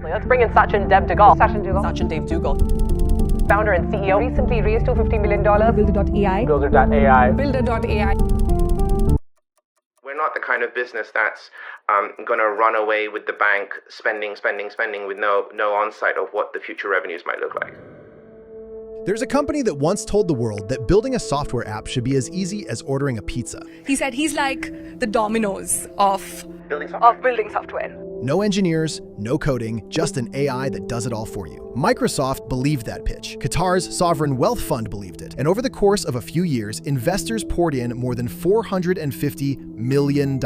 Let's bring in Sachin Dev Dugal. Sachin Dev Dugal. Founder and CEO. Recently raised $250 million. Builder.ai. Builder.ai. Builder.ai. We're not the kind of business that's going to run away with the bank spending with no onsight of what the future revenues might look like. There's a company that once told the world that building a software app should be as easy as ordering a pizza. He said he's like the Domino's of building software. No engineers, no coding, just an AI that does it all for you. Microsoft believed that pitch. Qatar's sovereign wealth fund believed it. And over the course of a few years, investors poured in more than $450 million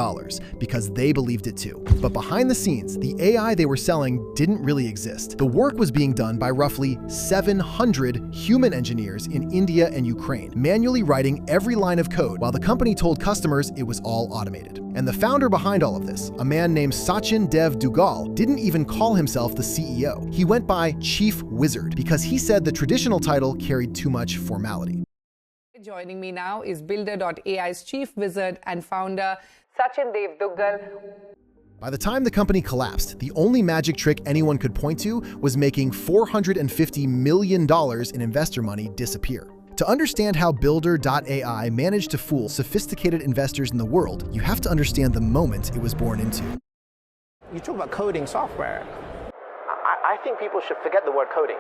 because they believed it too. But behind the scenes, the AI they were selling didn't really exist. The work was being done by roughly 700 human engineers in India and Ukraine, manually writing every line of code while the company told customers it was all automated. And the founder behind all of this, a man named Sachin Dev Dugal, didn't even call himself the CEO. He went by Chief Wizard because he said the traditional title carried too much formality. Joining me now is Builder.ai's chief wizard and founder, Sachin Dev Dugal. By the time the company collapsed, the only magic trick anyone could point to was making $450 million in investor money disappear. To understand how Builder.ai managed to fool sophisticated investors in the world, you have to understand the moment it was born into. You talk about coding software. I think people should forget the word coding.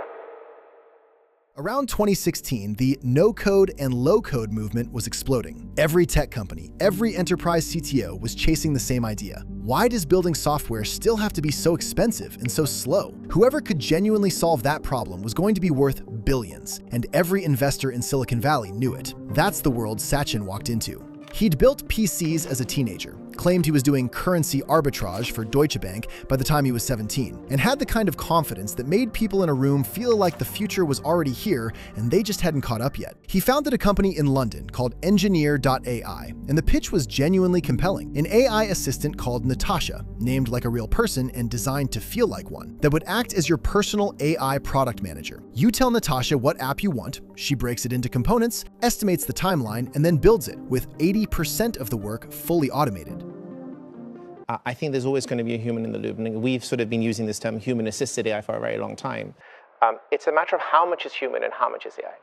Around 2016, the no-code and low-code movement was exploding. Every tech company, every enterprise CTO was chasing the same idea. Why does building software still have to be so expensive and so slow? Whoever could genuinely solve that problem was going to be worth billions, and every investor in Silicon Valley knew it. That's the world Sachin walked into. He'd built PCs as a teenager, claimed he was doing currency arbitrage for Deutsche Bank by the time he was 17, and had the kind of confidence that made people in a room feel like the future was already here and they just hadn't caught up yet. He founded a company in London called Engineer.ai, and the pitch was genuinely compelling. An AI assistant called Natasha, named like a real person and designed to feel like one, that would act as your personal AI product manager. You tell Natasha what app you want, she breaks it into components, estimates the timeline, and then builds it, with 80% of the work fully automated. I think there's always going to be a human in the loop, and we've sort of been using this term human-assisted AI for a very long time. It's a matter of how much is human and how much is AI.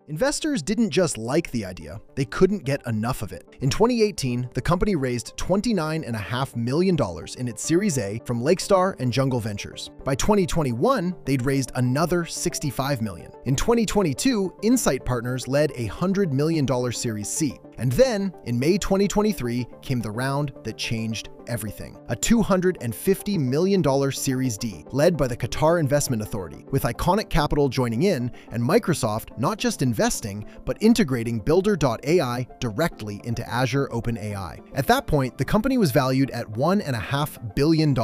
Investors didn't just like the idea, they couldn't get enough of it. In 2018, the company raised $29.5 million in its Series A from Lakestar and Jungle Ventures. By 2021, they'd raised another $65 million. In 2022, Insight Partners led a $100 million Series C. And then, in May 2023, came the round that changed everything. A $250 million Series D, led by the Qatar Investment Authority, with Iconic Capital joining in, and Microsoft not just investing, but integrating Builder.ai directly into Azure OpenAI. At that point, the company was valued at $1.5 billion,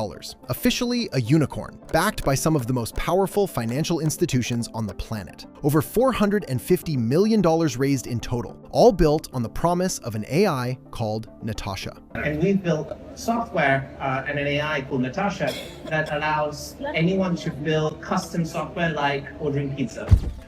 officially a unicorn, backed by some of the most powerful financial institutions on the planet. Over $450 million raised in total, all built on the promise of an AI called Natasha. And we've built software and an AI called Natasha that allows anyone to build custom software like ordering pizza.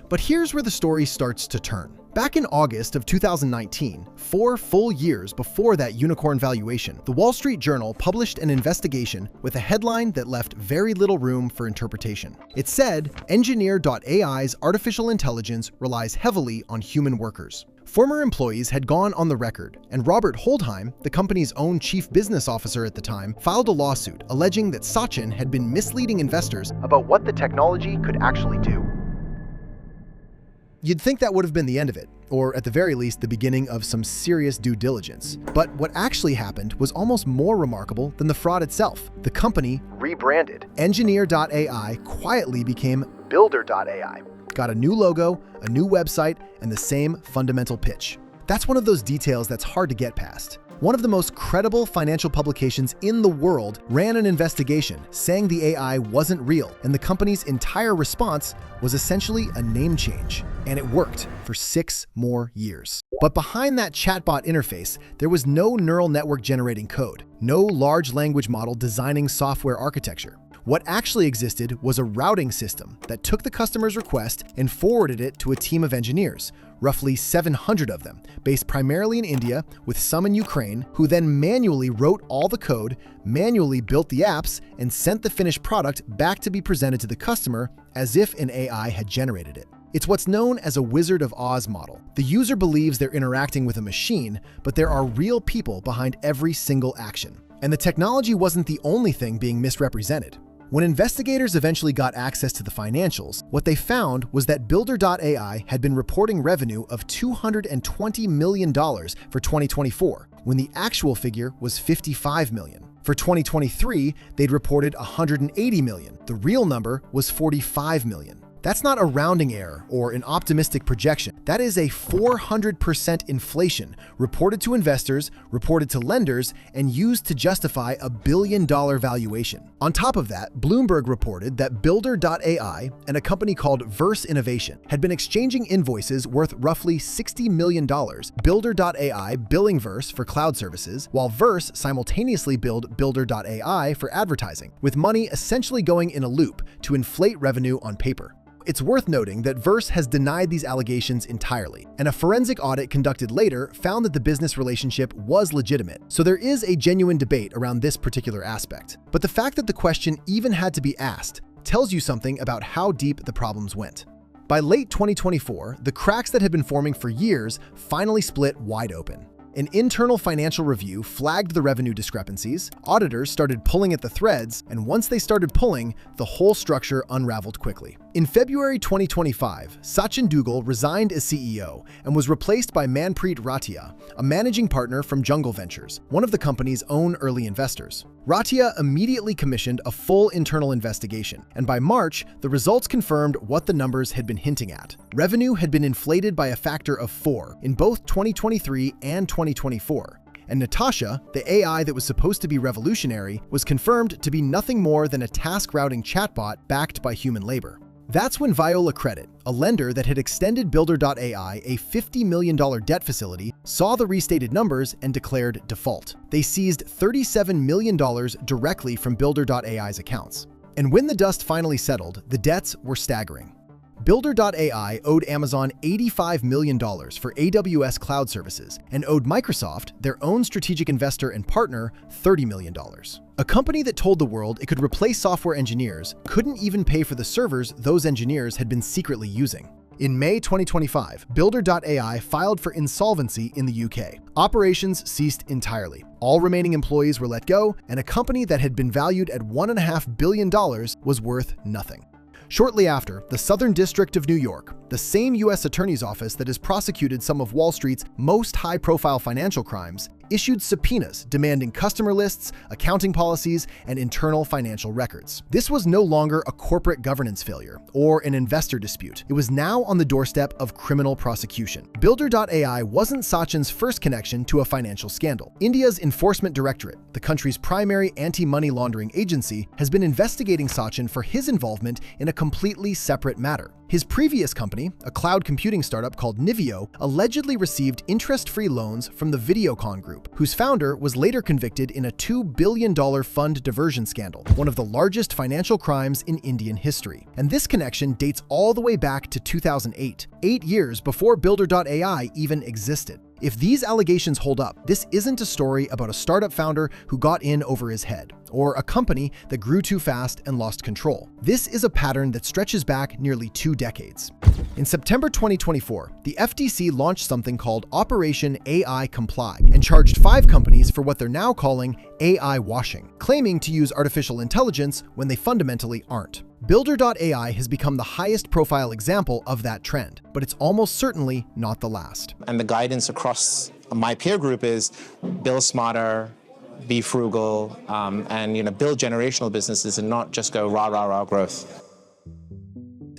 But here's where the story starts to turn. Back in August of 2019, 4 full years before that unicorn valuation, the Wall Street Journal published an investigation with a headline that left very little room for interpretation. It said, Engineer.ai's artificial intelligence relies heavily on human workers. Former employees had gone on the record, and Robert Holdheim, the company's own chief business officer at the time, filed a lawsuit alleging that Sachin had been misleading investors about what the technology could actually do. You'd think that would have been the end of it, or at the very least, the beginning of some serious due diligence. But what actually happened was almost more remarkable than the fraud itself. The company rebranded. Engineer.ai quietly became Builder.ai. Got a new logo, a new website, and the same fundamental pitch. That's one of those details that's hard to get past. One of the most credible financial publications in the world ran an investigation saying the AI wasn't real, and the company's entire response was essentially a name change. And it worked for 6 more years. But behind that chatbot interface, there was no neural network generating code, no large language model designing software architecture. What actually existed was a routing system that took the customer's request and forwarded it to a team of engineers, roughly 700 of them, based primarily in India, with some in Ukraine, who then manually wrote all the code, manually built the apps, and sent the finished product back to be presented to the customer as if an AI had generated it. It's what's known as a Wizard of Oz model. The user believes they're interacting with a machine, but there are real people behind every single action. And the technology wasn't the only thing being misrepresented. When investigators eventually got access to the financials, what they found was that Builder.ai had been reporting revenue of $220 million for 2024, when the actual figure was $55 million. For 2023, they'd reported $180 million. The real number was $45 million. That's not a rounding error or an optimistic projection. That is a 400% inflation reported to investors, reported to lenders, and used to justify a billion-dollar valuation. On top of that, Bloomberg reported that Builder.ai and a company called Verse Innovation had been exchanging invoices worth roughly $60 million. Builder.ai billing Verse for cloud services, while Verse simultaneously billed Builder.ai for advertising, with money essentially going in a loop to inflate revenue on paper. It's worth noting that Verse has denied these allegations entirely, and a forensic audit conducted later found that the business relationship was legitimate, so there is a genuine debate around this particular aspect. But the fact that the question even had to be asked tells you something about how deep the problems went. By late 2024, the cracks that had been forming for years finally split wide open. An internal financial review flagged the revenue discrepancies, auditors started pulling at the threads, and once they started pulling, the whole structure unraveled quickly. In February 2025, Sachin Duggal resigned as CEO and was replaced by Manpreet Ratia, a managing partner from Jungle Ventures, one of the company's own early investors. Ratia immediately commissioned a full internal investigation, and by March, the results confirmed what the numbers had been hinting at. Revenue had been inflated by a factor of 4 in both 2023 and 2024. And Natasha, the AI that was supposed to be revolutionary, was confirmed to be nothing more than a task-routing chatbot backed by human labor. That's when Viola Credit, a lender that had extended Builder.ai a $50 million debt facility, saw the restated numbers and declared default. They seized $37 million directly from Builder.ai's accounts. And when the dust finally settled, the debts were staggering. Builder.ai owed Amazon $85 million for AWS cloud services and owed Microsoft, their own strategic investor and partner, $30 million. A company that told the world it could replace software engineers couldn't even pay for the servers those engineers had been secretly using. In May 2025, Builder.ai filed for insolvency in the UK. Operations ceased entirely. All remaining employees were let go, and a company that had been valued at $1.5 billion was worth nothing. Shortly after, the Southern District of New York, the same U.S. Attorney's Office that has prosecuted some of Wall Street's most high-profile financial crimes, issued subpoenas demanding customer lists, accounting policies, and internal financial records. This was no longer a corporate governance failure or an investor dispute. It was now on the doorstep of criminal prosecution. Builder.ai wasn't Sachin's first connection to a financial scandal. India's Enforcement Directorate, the country's primary anti-money laundering agency, has been investigating Sachin for his involvement in a completely separate matter. His previous company, a cloud computing startup called Niveo, allegedly received interest-free loans from the Videocon Group, whose founder was later convicted in a $2 billion fund diversion scandal, one of the largest financial crimes in Indian history. And this connection dates all the way back to 2008, 8 years before Builder.ai even existed. If these allegations hold up, this isn't a story about a startup founder who got in over his head, or a company that grew too fast and lost control. This is a pattern that stretches back nearly 2 decades. In September 2024, the FTC launched something called Operation AI Comply and charged 5 companies for what they're now calling AI washing, claiming to use artificial intelligence when they fundamentally aren't. Builder.ai has become the highest profile example of that trend, but it's almost certainly not the last. And the guidance across my peer group is build smarter, be frugal, and build generational businesses and not just go rah, rah, rah growth.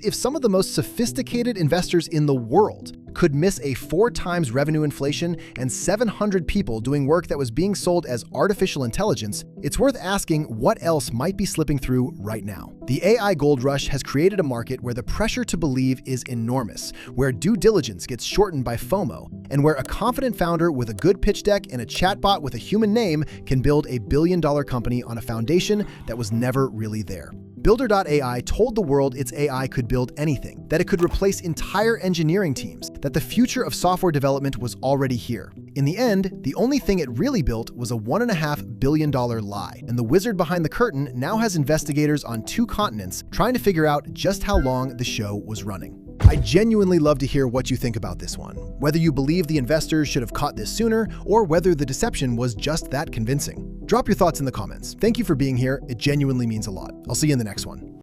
If some of the most sophisticated investors in the world could miss a 4 times revenue inflation and 700 people doing work that was being sold as artificial intelligence, it's worth asking what else might be slipping through right now. The AI gold rush has created a market where the pressure to believe is enormous, where due diligence gets shortened by FOMO, and where a confident founder with a good pitch deck and a chatbot with a human name can build a billion-dollar company on a foundation that was never really there. Builder.ai told the world its AI could build anything, that it could replace entire engineering teams, that the future of software development was already here. In the end, the only thing it really built was a $1.5 billion lie, and the wizard behind the curtain now has investigators on 2 continents trying to figure out just how long the show was running. I genuinely love to hear what you think about this one, whether you believe the investors should have caught this sooner, or whether the deception was just that convincing. Drop your thoughts in the comments. Thank you for being here, it genuinely means a lot. I'll see you in the next one.